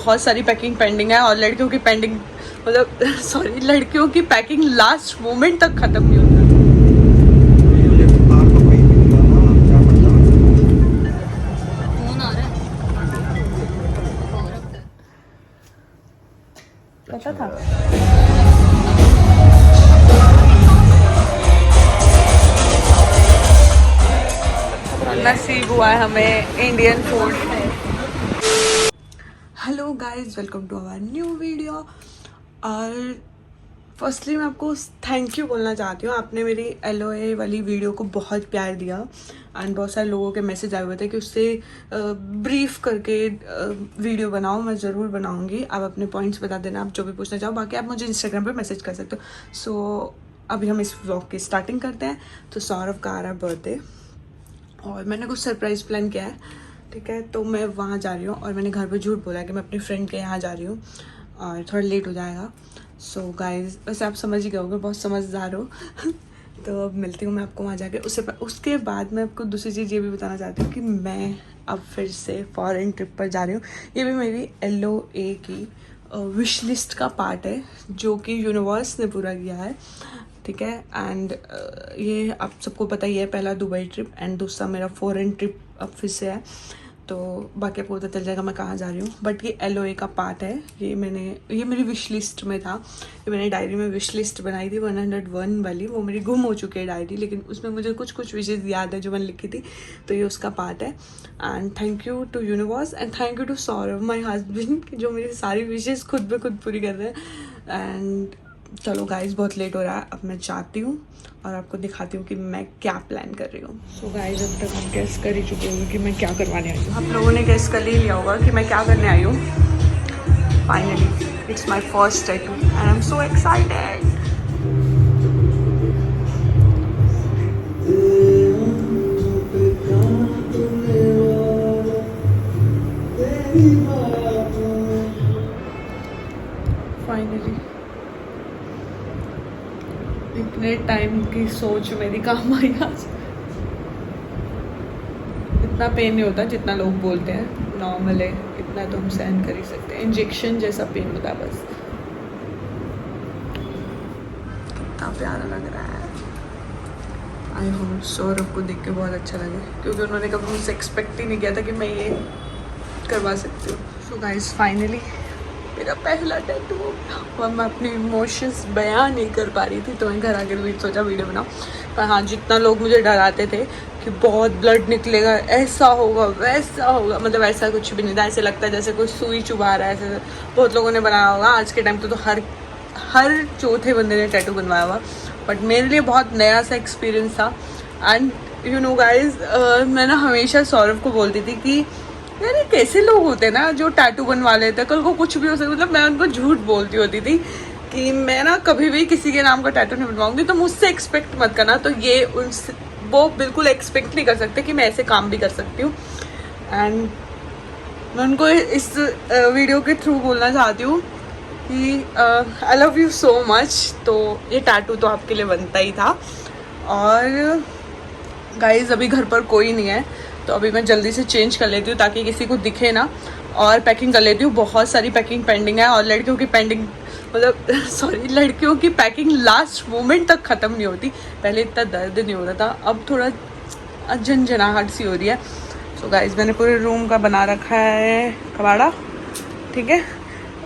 बहुत सारी packing pending है और लड़कियों की पेंडिंग मतलब सॉरी लड़कियों की पैकिंग लास्ट मोमेंट तक खत्म नहीं होता। पता था नसीब हुआ है हमें Indian food. Hello guys, welcome to our new video. और फर्स्टली मैं आपको थैंक यू बोलना चाहती हूँ। आपने मेरी LOA वाली वीडियो को बहुत प्यार दिया एंड बहुत सारे लोगों के मैसेज आए हुए थे कि उससे ब्रीफ करके वीडियो बनाओ। मैं ज़रूर बनाऊँगी। आप अपने पॉइंट्स बता देना, आप जो भी पूछना चाहो। बाकी आप मुझे इंस्टाग्राम पे मैसेज कर सकते हो। सो अभी हम इस व्लॉग की स्टार्टिंग करते हैं। तो सौरभ का आ रहा है बर्थडे और मैंने कुछ सरप्राइज़ प्लान किया है, ठीक है। तो मैं वहाँ जा रही हूँ और मैंने घर पे झूठ बोला कि मैं अपनी फ्रेंड के यहाँ जा रही हूँ और थोड़ा लेट हो जाएगा। सो गाइज, वैसे आप समझ ही गए होंगे, बहुत समझदार हो तो अब मिलती हूँ मैं आपको वहाँ जाके। उसके बाद मैं आपको दूसरी चीज़ ये भी बताना चाहती हूँ कि मैं अब फिर से फॉरेन ट्रिप पर जा रही हूँ। ये भी मेरी LOA की विश लिस्ट का पार्ट है जो कि यूनिवर्स ने पूरा किया है, ठीक है। एंड ये आप सबको पता ही है, पहला दुबई ट्रिप एंड दूसरा मेरा फॉरेन ट्रिप अब फिर से है। तो बाकी आपको पता चल जाएगा मैं कहाँ जा रही हूँ। बट ये LOA का पार्ट है। ये मेरी विश लिस्ट में था। ये मैंने डायरी में विश लिस्ट बनाई थी 101 वाली। वो मेरी गुम हो चुकी है डायरी, लेकिन उसमें मुझे कुछ विशेज़ याद है जो मैंने लिखी थी। तो ये उसका पार्ट है। And thank you to universe and thank you to Saurabh my husband जो मेरी सारी विशेज़ खुद ब खुद पूरी कर रहे हैं। एंड चलो गाइस, बहुत लेट हो रहा है, अब मैं जाती हूँ और आपको दिखाती हूँ कि मैं क्या प्लान कर रही हूँ। सो गाइस, अब तक हम गेस कर ही चुके होंगे कि मैं क्या करवाने आई हूँ। आप लोगों ने गेस कर ही लिया होगा कि मैं क्या करने आई हूँ। Finally it's my first tattoo and I am so excited. Finally इतने टाइम की सोच मेरी काम आई आज। इतना पेन नहीं होता जितना लोग बोलते हैं, नॉर्मल है, इतना तो हम सहन कर ही सकते हैं। इंजेक्शन जैसा पेन होता है बस। कितना प्यारा लग रहा है। आई होप सौरभ को देख के बहुत अच्छा लगे, क्योंकि उन्होंने कभी मुझसे एक्सपेक्ट ही नहीं किया था कि मैं ये करवा सकती हूँ। सो गाइस, फाइनली मेरा पहला टैटू और मैं अपने इमोशंस बयान नहीं कर पा रही थी, तो मैं घर आके भी सोचा वीडियो बनाऊँ। पर हाँ, जितना लोग मुझे डराते थे कि बहुत ब्लड निकलेगा, ऐसा होगा वैसा होगा, मतलब ऐसा कुछ भी नहीं था। ऐसे लगता है जैसे कोई सुई चुभा रहा है, ऐसे बहुत लोगों ने बनाया होगा। आज के टाइम तो हर चौथे बंदे ने टैटू बनवाया हुआ। बट मेरे लिए बहुत नया सा एक्सपीरियंस था। एंड यू नो गाइज, मैं ना हमेशा सौरभ को बोलती थी कि यार ये कैसे लोग होते हैं ना जो टैटू बनवा लेते हैं, कल को कुछ भी हो सकता। मतलब मैं उनको झूठ बोलती होती थी कि मैं ना कभी भी किसी के नाम का टैटू नहीं बनवाऊंगी, तो मुझसे एक्सपेक्ट मत करना। तो ये वो बिल्कुल एक्सपेक्ट नहीं कर सकते कि मैं ऐसे काम भी कर सकती हूँ। एंड मैं उनको इस वीडियो के थ्रू बोलना चाहती हूँ कि I love you so much. तो ये टैटू तो आपके लिए बनता ही था। और गाइज, अभी घर पर कोई नहीं है, तो अभी मैं जल्दी से चेंज कर लेती हूँ ताकि किसी को दिखे ना, और पैकिंग कर लेती हूँ। बहुत सारी पैकिंग पेंडिंग है और लड़कियों की पेंडिंग मतलब सॉरी लड़कियों की पैकिंग लास्ट मोमेंट तक ख़त्म नहीं होती। पहले इतना दर्द नहीं हो रहा था, अब थोड़ा झंझनाहट सी हो रही है। सो गाइज, मैंने पूरे रूम का बना रखा है कबाड़ा, ठीक है।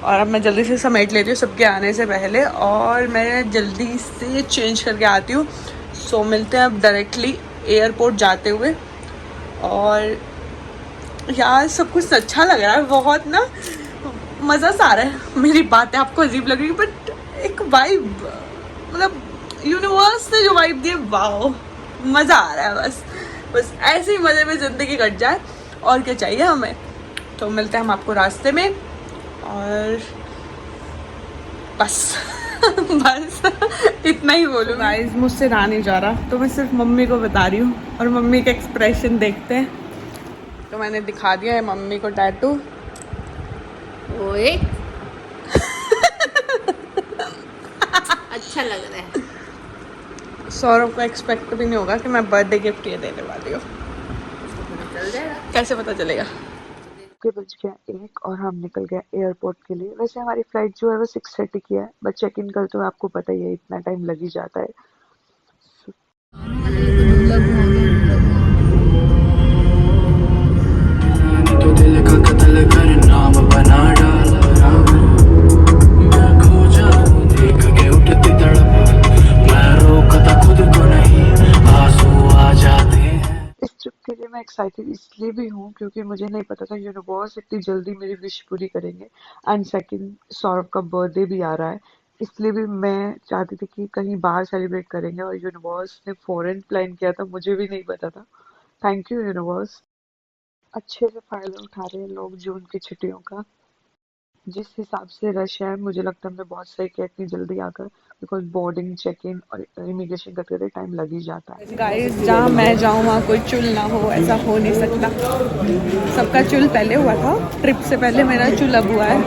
और अब मैं जल्दी से समेट लेती हूँ सबके आने से पहले, और मैं जल्दी से चेंज करके आती हूँ। सो मिलते हैं अब डायरेक्टली एयरपोर्ट जाते हुए। और यार सब कुछ अच्छा लग रहा है, बहुत ना मज़ा सा आ रहा है। मेरी बातें आपको अजीब लग रही है, बट एक वाइब, मतलब यूनिवर्स ने जो वाइब दी है, वाओ, मज़ा आ रहा है। बस ऐसे ही मज़े में ज़िंदगी कट जाए, और क्या चाहिए हमें। तो मिलते हैं हम आपको रास्ते में, और बस बस इतना ही बोलूँ। गाइस, मुझसे रहा नहीं जा रहा, तो मैं सिर्फ मम्मी को बता रही हूँ और मम्मी का एक्सप्रेशन देखते हैं। तो मैंने दिखा दिया है मम्मी को टैटू। ओए अच्छा लग रहा है। सौरभ को एक्सपेक्ट भी नहीं होगा कि मैं बर्थडे गिफ्ट ये देने वाली हूँ। चल जाएगा। कैसे पता चलेगा? के बज गया 1 और हम निकल गए एयरपोर्ट के लिए। वैसे हमारी फ्लाइट जो है वो 6:30 की है, बट चेक इन करते हुए आपको पता ही है इतना टाइम लग ही जाता है। तो दिल का कत्ल कर नाम बना डाला, मैं खो जाऊं देख के उठती तड़प, मैं रोकता खुद को नहीं, आंसू आ जाते हैं। इस ट्रिप के लिए मैं एक्साइटेड इसलिए भी हूँ क्योंकि मुझे नहीं पता था यूनिवर्स इतनी जल्दी मेरी विश पूरी करेंगे। एंड सेकंड, सौरभ का बर्थडे भी आ रहा है, इसलिए भी मैं चाहती थी कि कहीं बाहर सेलिब्रेट करेंगे, और यूनिवर्स ने फॉरेन प्लान किया था, मुझे भी नहीं पता था। Thank you universe. अच्छे से फायदा उठा रहे हैं लोग जून की छुट्टियों का। जिस हिसाब से रश है, मुझे लगता है हमने बहुत सही किया इतनी जल्दी आकर, बिकॉज बोर्डिंग, चेक इन और इमिग्रेशन करते टाइम लग ही जाता है। गाइस, जहाँ मैं जाऊँ वहाँ कोई चुल ना हो, ऐसा हो नहीं सकता। सबका चुल पहले हुआ था, ट्रिप से पहले मेरा चुल अब हुआ है,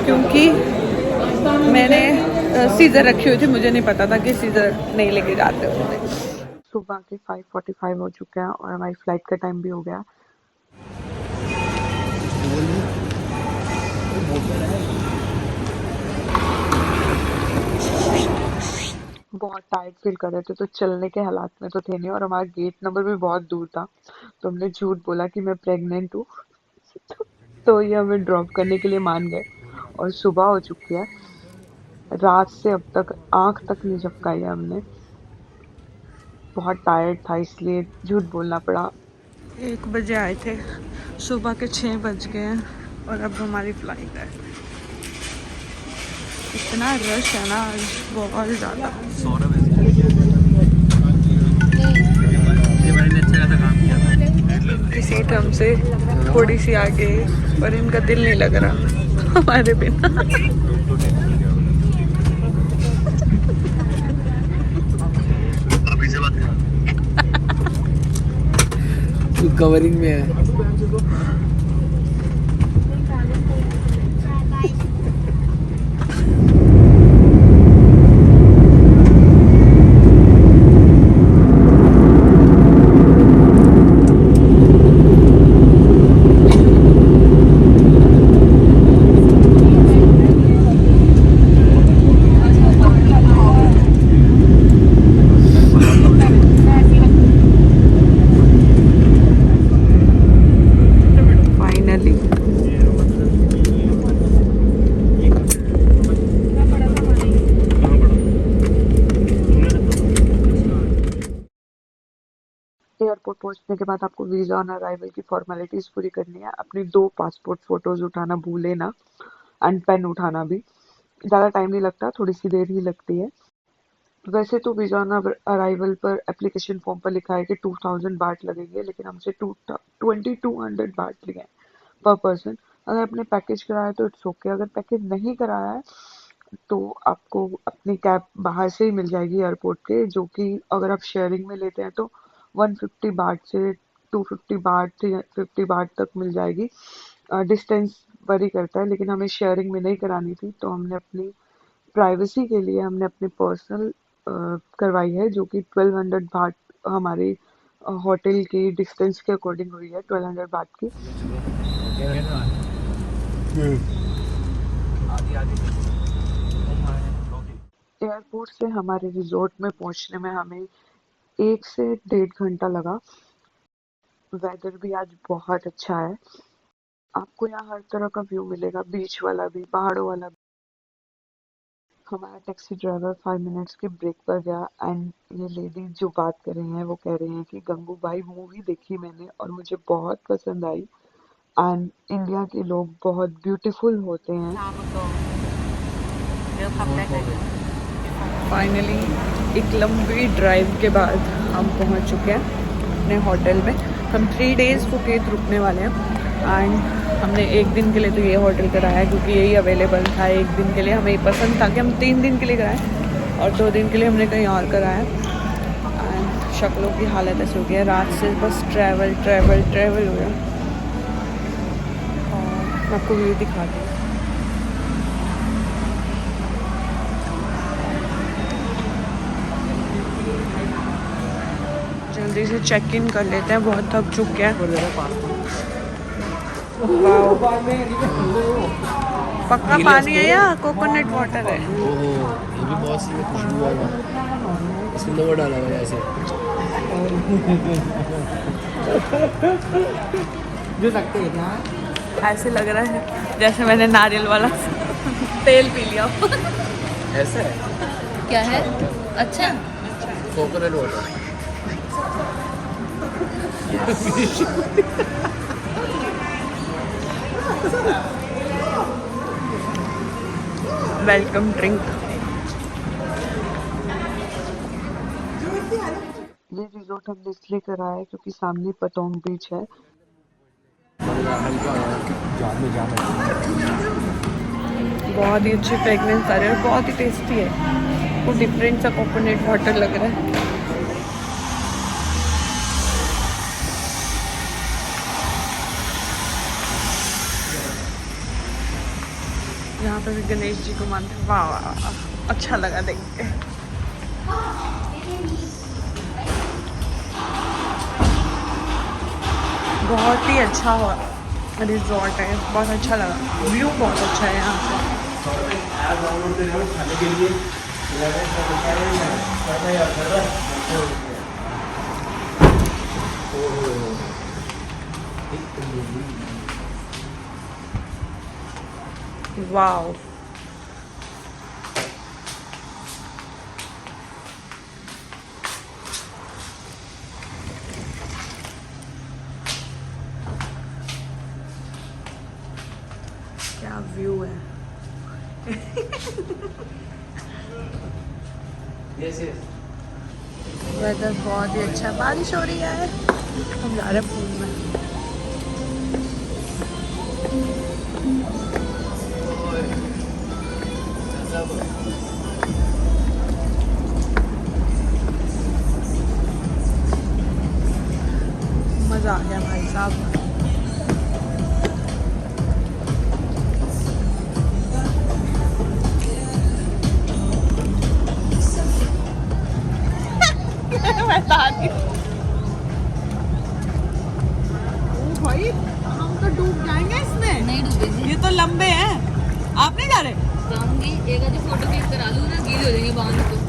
क्योंकि मैंने सीजर रखी हुई थी, मुझे नहीं पता था कि सीजर नहीं लेके जाते होते। सुबह के 5:45 हो चुके हैं और हमारी फ्लाइट का टाइम भी हो गया। बहुत टायर्ड फील कर रहे थे, तो चलने के हालात में तो थे नहीं, और हमारा गेट नंबर भी बहुत दूर था, तो हमने झूठ बोला कि मैं प्रेग्नेंट हूँ। तो ये हमें ड्रॉप करने के लिए मान गए, और सुबह हो चुकी है। रात से अब तक आंख तक नहीं झपकाई है हमने, बहुत टायर्ड था इसलिए झूठ बोलना पड़ा। 1 बजे आए थे, सुबह के 6 बज गए हैं, और अब हमारी फ्लाइट है। इतना रश है ना आज, बहुत ज़्यादा। की सीट हमसे थोड़ी सी आगे, पर इनका दिल नहीं लग रहा हमारे बिना। कवरिंग में है। एयरपोर्ट पहुंचने के बाद आपको वीजा ऑन अराइवल की फॉर्मेलिटीज पूरी करनी है। अपनी 2 पासपोर्ट फोटोज उठाना भूले ना, एंड पेन उठाना भी। ज़्यादा टाइम नहीं लगता, थोड़ी सी देर ही लगती है। वैसे तो वीजा ऑन अराइवल पर एप्लीकेशन फॉर्म पर लिखा है कि 2000 बाट लगेंगे, लेकिन हमसे 2200 बाट लिए पर पर्सन। अगर आपने पैकेज कराया तो इट्स ओके, अगर पैकेज नहीं कराया है तो आपको अपनी कैब बाहर से ही मिल जाएगी एयरपोर्ट के, जो कि अगर आप शेयरिंग में लेते हैं तो 150 बाट से 250 बाट 350 बाट तक मिल जाएगी। डिस्टेंस वरी करता है, लेकिन हमें शेयरिंग में नहीं करानी थी, तो हमने अपनी प्राइवेसी के लिए हमने अपनी पर्सनल करवाई है, जो कि 1200 बाट हमारे होटल की डिस्टेंस के अकॉर्डिंग हुई है, 1200 बाट की। एयरपोर्ट से हमारे रिजॉर्ट में पहुंचने में हमें 1 से 1.5 घंटा लगा। वेदर भी आज बहुत अच्छा है, आपको यहाँ हर तरह का व्यू मिलेगा, बीच वाला भी, पहाड़ों वाला भी। हमारा टैक्सी ड्राइवर 5 मिनट्स के ब्रेक पर गया, एंड ये लेडी जो बात कर रही हैं वो कह रही हैं कि गंगूबाई मूवी देखी मैंने और मुझे बहुत पसंद आई, एंड इंडिया के लोग बहुत ब्यूटीफुल होते हैं। फाइनली एक लंबी ड्राइव के बाद हम पहुंच चुके हैं अपने होटल में। हम 3 डेज़ फुकेत रुकने वाले हैं, एंड हमने 1 दिन के लिए तो ये होटल कराया क्योंकि यही अवेलेबल था। 1 दिन के लिए हमें ये पसंद था कि हम 3 दिन के लिए कराएं, और 2 दिन के लिए हमने कहीं और कराया। एंड शक्लों की हालत ऐसी हो गई है, रात से बस ट्रैवल हो गया। और मैं आपको व्यू दिखाती हूँ। जल्दी से चेक इन कर लेते हैं, बहुत थक चुके हैं। पक्का पानी है या कोकोनट वाटर है? ओहो, ये भी बहुत सी खुशबू वाला। इसमें नमक डाला हुआ है ऐसे। जो सकते हैं क्या? ऐसे लग रहा है जैसे मैंने नारियल वाला तेल पी लिया। ऐसा है क्या है? अच्छा कोकोनट वाटर। Welcome drink. ये रिजोर्ट हमने इसलिए करा है क्योंकि सामने पतोंग बीच है। बहुत ही अच्छी फ्रेगनेंस आ रही है और बहुत ही टेस्टी है। वो डिफरेंट सा कोकोनट वाटर लग रहा है। यहाँ पे भी गणेश जी को मानते हैं। वाह वाह वाह, अच्छा लगा देख के। बहुत ही अच्छा रिजॉर्ट है, बहुत अच्छा लगा। व्यू बहुत अच्छा है यहाँ से। वाओ, क्या व्यू है। वेदर बहुत ही अच्छा, बारिश हो रही है। हम जा रहे हैं पूल में। मज़ा आ गया भाई साहब। भाई हम तो डूब जाएंगे इसमें। नहीं डूबेंगे। ये तो लंबे हैं, आप नहीं जा रहे? जाऊंगी, एक आधी फोटो क्लिक करा लूँ ना, गीली हो जाएंगे बांध तो।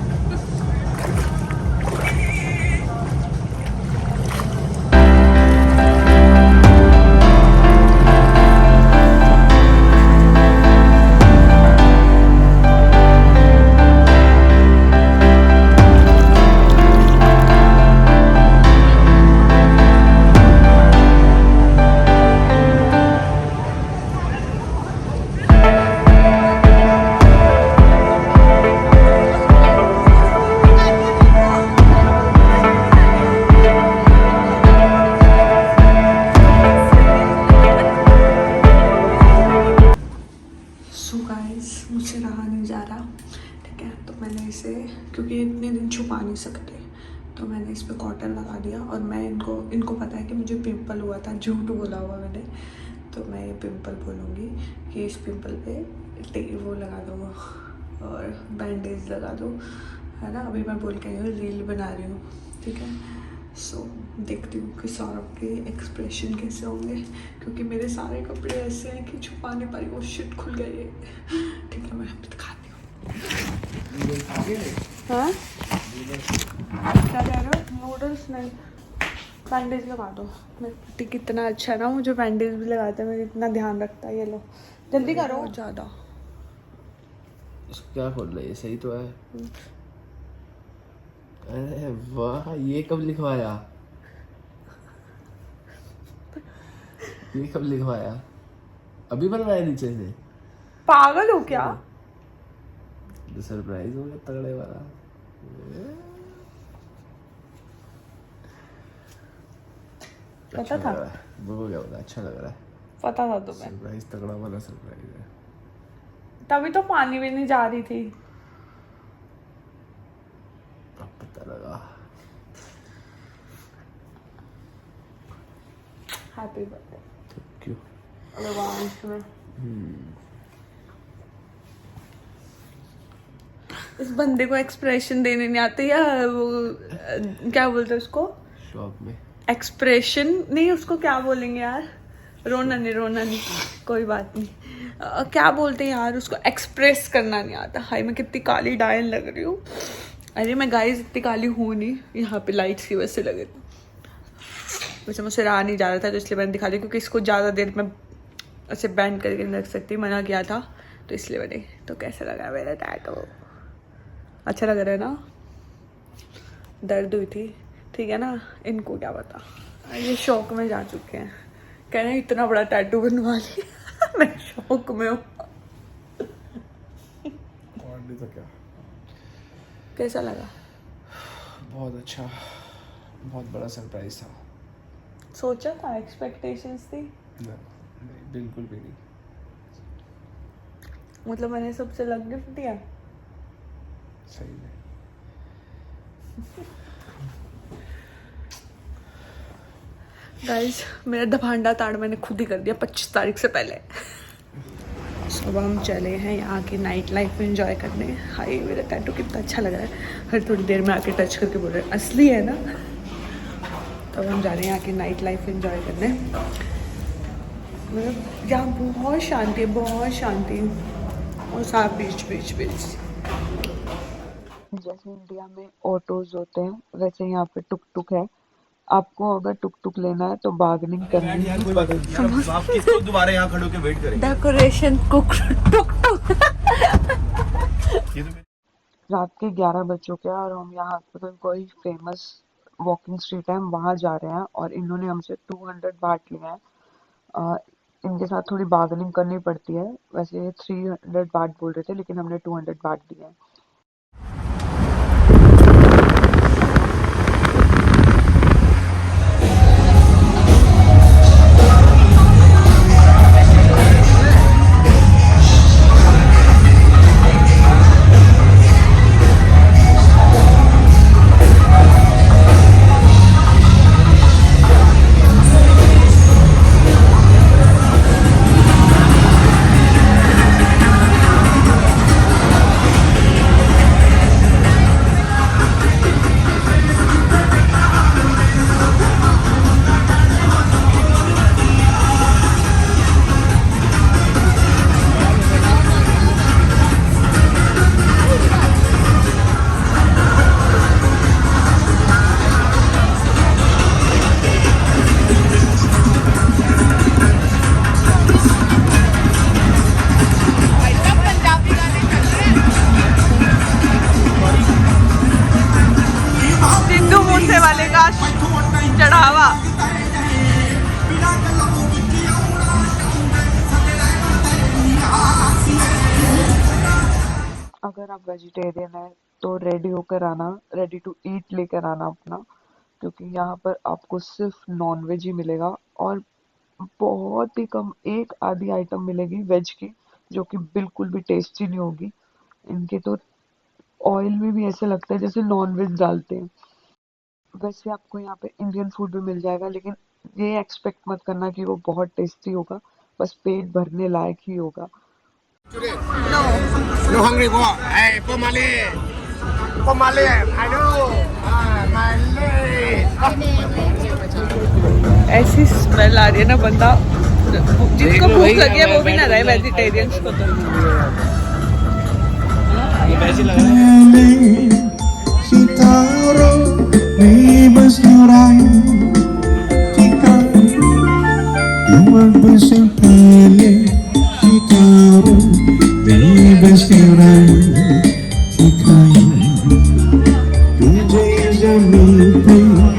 मुझसे रहा नहीं जा रहा, ठीक है। तो मैंने इसे, क्योंकि इतने दिन छुपा नहीं सकते, तो मैंने इस पर कॉटन लगा दिया। और मैं इनको पता है कि मुझे पिंपल हुआ था, झूठ बोला हुआ मैंने, तो मैं ये पिंपल बोलूँगी कि इस पिंपल पे वो लगा दो और बैंडेज लगा दो, है ना। अभी मैं बोल के आई हूँ, रील बना रही हूँ, ठीक है। सो देखती हूँ कि सौरभ के एक्सप्रेशन कैसे होंगे, क्योंकि मेरे सारे कपड़े ऐसे हैं कि छुपा नहीं पा रही। वो शिट खुल गई है, ठीक है। मैं अभी दिखाती हूँ। हाँ क्या कह रहे हो? नूडल्स नहीं, बैंडेज लगा दो। मैं ठीक, कितना अच्छा है ना, मुझे बैंडेज भी लगाते हैं, मेरे इतना ध्यान रखता है। ये लो जल्दी करो। ज़्यादा क्या खोल रही है? सही तो है। अरे वाह, ये कब लिखवाया? ये कब लिखवाया? अभी बनवाया नीचे से? पागल हो क्या? सरप्राइज हो गया तगड़े वाला। पता था? वो क्या बोला? अच्छा लग रहा है। पता था तुम्हें? सरप्राइज तगड़ा वाला सरप्राइज है। तभी तो पानी भी नहीं जा रही थी। अब पता लगा। Happy birthday. Thank you. इस बंदे को एक्सप्रेशन देने नहीं आते, या वो क्या बोलते हैं उसको? शॉप में एक्सप्रेशन नहीं, उसको क्या बोलेंगे यार? रोना नहीं, कोई बात नहीं। क्या बोलते हैं यार, उसको एक्सप्रेस करना नहीं आता। हाय मैं कितनी काली डायन लग रही हूँ। अरे मैं गाइस इतनी काली हूँ नहीं, यहाँ पे लाइट्स की वजह से लगे थे। वैसे मुझसे रहा नहीं जा रहा था तो इसलिए मैंने दिखा दिया, क्योंकि इसको ज़्यादा देर में ऐसे बैंड करके नहीं रख सकती, मना किया था तो इसलिए मैंने। तो कैसा लगा मेरा टैटू? अच्छा लग रहा है ना? दर्द हुई थी, ठीक है ना? इनको क्या पता, ये शौक में जा चुके हैं, कह रहे हैं इतना बड़ा टैटू बनवा लिया। मैं शौक में हूँ। और नहीं तो क्या। कैसा लगा? बहुत अच्छा, बहुत बड़ा सरप्राइज था। सोचा था, एक्सपेक्टेशंस थी? नहीं, बिल्कुल भी नहीं। मतलब मैंने सबसे लग गिफ्ट दिया? सही में। गाइस मेरा दभांडा ताड़ मैंने खुद ही कर दिया 25 तारीख से पहले। अब हम चले हैं यहाँ की नाइट लाइफ एंजॉय करने। हाय मेरा टैटू कितना अच्छा लग रहा है, हर थोड़ी देर में आके टच करके बोल रहे हैं असली है ना। तब हम जा रहे हैं यहाँ की नाइट लाइफ एंजॉय करने। मतलब यहाँ बहुत शांति है, बहुत शांति, और साफ बीच। जैसे इंडिया में ऑटोज होते हैं वैसे यहाँ पे टुक टुक है। आपको अगर टुक टुक लेना है तो बार्गेनिंग करनी है। आप किसको दोबारा यहाँ खड़े होकर वेट करेंगे? डेकोरेशन कुक टुक टुक। रात के 11 बज चुके हैं और हम यहाँ पर कोई फेमस वॉकिंग स्ट्रीट है, हम वहाँ जा रहे हैं और इन्होंने हमसे 200 बात लिया है। इनके साथ थोड़ी बार्गेनिंग करनी पड़ती है, वैसे ये 300 बात बोल रहे थे लेकिन हमने 200 बात दिए हैं। चढ़ावा। अगर आप वेजिटेरियन है तो रेडी होकर आना, रेडी टू ईट लेकर आना अपना, क्योंकि यहाँ पर आपको सिर्फ नॉन वेज ही मिलेगा और बहुत ही कम एक आधी आइटम मिलेगी वेज की जो कि बिल्कुल भी टेस्टी नहीं होगी। इनके तो ऑयल में भी ऐसे लगता है जैसे नॉन वेज डालते हैं। वैसे आपको यहाँ पे इंडियन फूड भी मिल जाएगा, लेकिन ये एक्सपेक्ट मत करना कि वो बहुत टेस्टी होगा, बस पेट भरने लायक ही होगा। No hungry boy. Hey, Pomale. I know. ऐसी स्मेल आ रही है ना, बंदा जिसको भूख लगी है वो भी ना रहे वेजिटेरियंस को तो। वैसे लग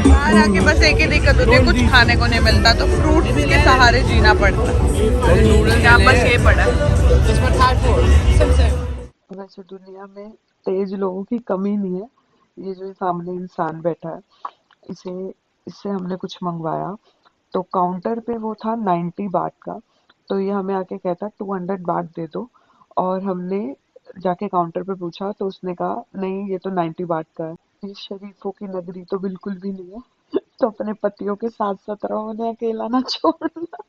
बाहर आके बस एक ही दिक्कत होती है, कुछ खाने को नहीं मिलता तो फ्रूट्स के सहारे जीना पड़ता है। यहाँ बस ये पड़ा है। वैसे दुनिया में तेज लोगों की कमी नहीं है। ये जो सामने इंसान बैठा है, इससे हमने कुछ मंगवाया तो काउंटर पे वो था 90 बात का, तो ये हमें आके कहता 200 बात दे दो, और हमने जाके काउंटर पे पूछा तो उसने कहा नहीं ये तो 90 बात का है। ये शरीफों की नगरी तो बिल्कुल भी नहीं है, तो अपने पतियों के साथ साथ रहो, उन्हें अकेला ना छोड़ना।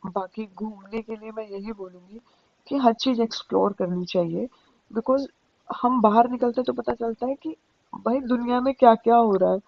बाकी घूमने के लिए मैं यही बोलूंगी कि हर चीज एक्सप्लोर करनी चाहिए, बिकॉज हम बाहर निकलते तो पता चलता है कि भाई दुनिया में क्या क्या हो रहा है।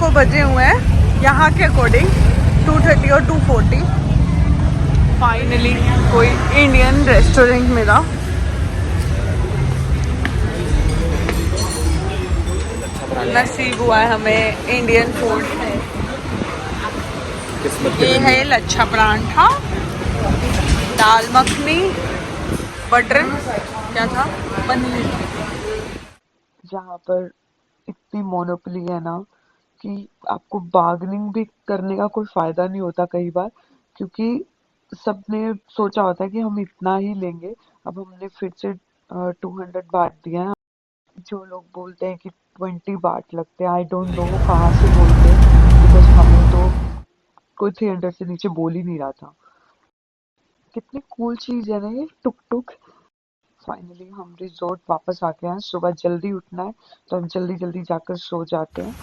को बजे हुए हैं यहाँ के अकॉर्डिंग 2:30 और 2:40। फाइनली कोई इंडियन रेस्टोरेंट मिला। नसीब हुआ है हमें इंडियन फूड। ये है लच्छा परांठा, दाल मखनी, बटर क्या था, पनीर। जहाँ पर इतनी मोनोपोली है ना कि आपको बार्गेनिंग भी करने का कोई फायदा नहीं होता कई बार, क्योंकि सबने सोचा होता है कि हम इतना ही लेंगे। अब हमने फिर से 200 बात दिया है। जो लोग बोलते हैं कि 20 बात लगते हैं, आई डोंट नो कहाँ से बोलते हैं, बिकॉज हमें तो कोई 300 से नीचे बोल ही नहीं रहा था। कितनी कूल चीज है ना ये टुक टुक। फाइनली हम रिजॉर्ट वापस आ गए हैं। सुबह जल्दी उठना है तो हम जल्दी जल्दी जाकर सो जाते हैं।